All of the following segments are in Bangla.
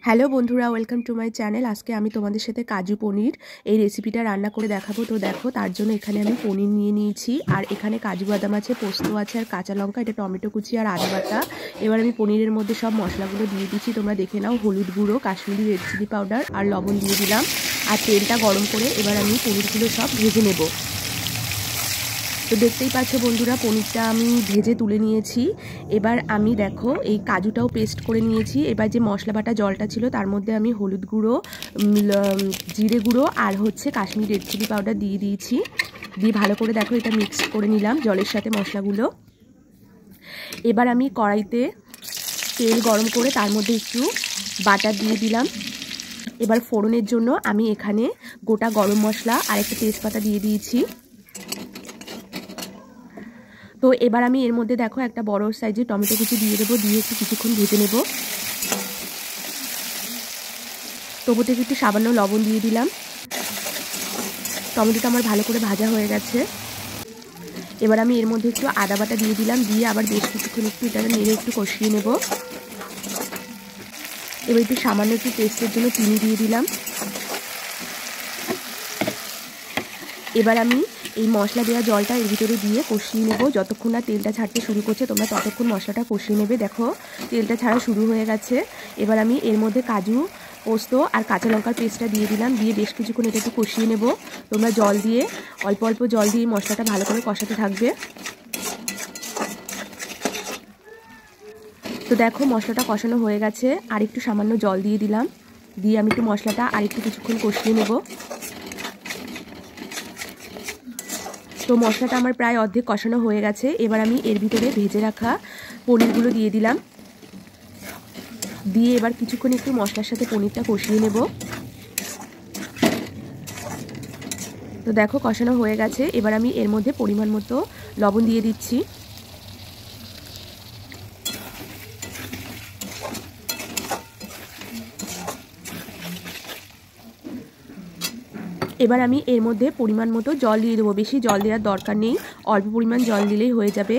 হ্যালো বন্ধুরা, ওয়েলকাম টু মাই চ্যানেল। আজকে আমি তোমাদের সাথে কাজু পনির এই রেসিপিটা রান্না করে দেখাবো। তো দেখো, তার জন্য এখানে আমি পনির নিয়ে নিয়েছি, আর এখানে কাজু বাদাম আছে, পোস্ত আছে, আর কাঁচা লঙ্কা, এটা টমেটো কুচি আর আদা বাটা। এবার আমি পনিরের মধ্যে সব মশলাগুলো দিয়ে দিচ্ছি, তোমরা দেখে নাও। হলুদ গুঁড়ো, কাশ্মীরি রেড চিলি পাউডার আর লবণ দিয়ে দিলাম, আর তেলটা গরম করে এবার আমি পনিরগুলো সব ভেজে নেব। তো দেখতেই পাচ্ছ বন্ধুরা, পনিরটা আমি ভেজে তুলে নিয়েছি। এবার আমি দেখো এই কাজুটাও পেস্ট করে নিয়েছি। এবার যে মশলা বাটা জলটা ছিল তার মধ্যে আমি হলুদ গুঁড়ো, জিরে গুঁড়ো আর কাশ্মীরি রেড চিলি পাউডার দিয়ে দিয়েছি। দিয়ে ভালো করে দেখো এটা মিক্স করে নিলাম জলের সাথে মশলাগুলো। এবার আমি কড়াইতে তেল গরম করে তার মধ্যে একটু বাটার দিয়ে দিলাম। এবার ফোড়নের জন্য আমি এখানে গোটা গরম মশলা আর একটা তেজপাতা দিয়ে দিয়েছি। তো এবার আমি এর মধ্যে দেখো একটা বড় সাইজের টমেটো কুচি দিয়ে দেবো, দিয়ে একটু কিছুক্ষণ ভেজে নেব। তবু থেকে একটু সামান্য লবণ দিয়ে দিলাম। টমেটোটা আমার ভালো করে ভাজা হয়ে গেছে। এবার আমি এর মধ্যে একটু আদা বাটা দিয়ে দিলাম, দিয়ে আবার বেশ কিছুক্ষণ একটু এটা নেড়ে একটু কষিয়ে নেব। এবার একটু সামান্য একটু টেস্টের জন্য চিনি দিয়ে দিলাম। এবার আমি এই মশলা দেওয়া জলটা এর ভিতরে দিয়ে কষিয়ে নেব। যতক্ষণ না তেলটা ছাড়তে শুরু করছে তোমরা ততক্ষণ মশলাটা কষিয়ে নেবে। দেখো তেলটা ছাড়া শুরু হয়ে গেছে। এবার আমি এর মধ্যে কাজু, পোস্ত আর কাঁচা লঙ্কার পেস্টটা দিয়ে দিলাম, দিয়ে বেশ কিছুক্ষণ এটা একটু কষিয়ে নেব। তোমরা জল দিয়ে অল্প অল্প জল দিয়ে মশলাটা ভালো করে কষাতে থাকবে। তো দেখো মশলাটা কষানো হয়ে গেছে, আর একটু সামান্য জল দিয়ে দিলাম, দিয়ে আমি একটু মশলাটা আর একটু কিছুক্ষণ কষিয়ে নেব। তো মশলাটা আমার প্রায় অর্ধেক কষানো হয়ে গেছে। এবার আমি এর ভিতরে ভেজে রাখা পনিরগুলো দিয়ে দিলাম, দিয়ে এবার কিছুক্ষণ একটু মশলার সাথে পনিরটা কষিয়ে নেব। তো দেখো কষানো হয়ে গেছে। এবার আমি এর মধ্যে পরিমাণ মতো লবণ দিয়ে দিচ্ছি। এবার আমি এর মধ্যে পরিমাণ মতো জল দিয়ে দেবো। বেশি জল দেওয়ার দরকার নেই, অল্প পরিমাণ জল দিলেই হয়ে যাবে।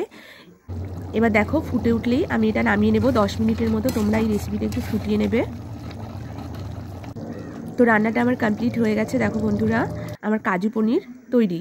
এবার দেখো ফুটে উঠলেই আমি এটা নামিয়ে নেব। 10 মিনিটের মতো তোমরা এই রেসিপিটা একটু ফুটিয়ে নেবে। তো রান্নাটা আমার কমপ্লিট হয়ে গেছে। দেখো বন্ধুরা, আমার কাজু পনির তৈরি।